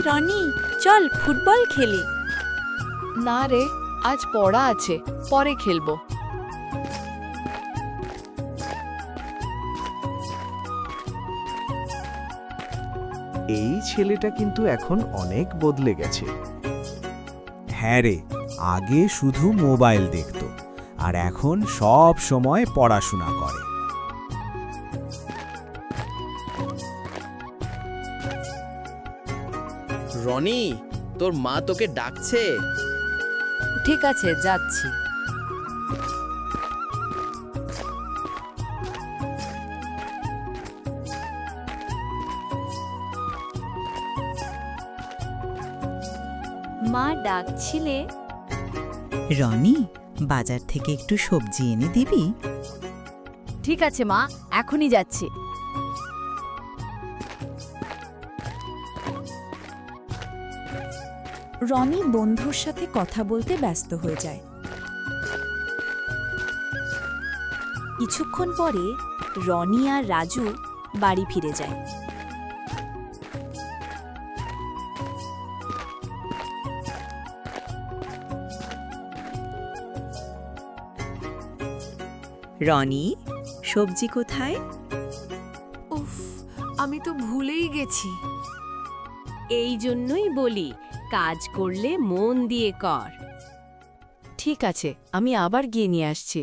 রনি, চল ফুটবল খেলি। না রে, আজ পড়া আছে, পরে খেলবো। এই ছেলেটা কিন্তু এখন অনেক বদলে গেছে। হ্যাঁ রে, আগে শুধু মোবাইল দেখতো, আর এখন সব সময় পড়াশোনা করে। রনি, তোর মা তোকে ডাকছে। ঠিক আছে, যাচ্ছি। মা ডাকছিলে? রনি, বাজার থেকে একটু সবজি এনে দিবি? ঠিক আছে মা, এখনই যাচ্ছি। রনি বন্ধুর সাথে কথা বলতে ব্যস্ত হয়ে যায়। কিছুক্ষণ পরে রনি আর রাজু বাড়ি ফিরে যায়। রনি, সবজি কোথায়? উফ, আমি তো ভুলেই গেছি। এই জন্যই বলি, কাজ করলে মন দিয়ে কর। ঠিক আছে, আমি আবার গিয়ে নিয়ে আসছি।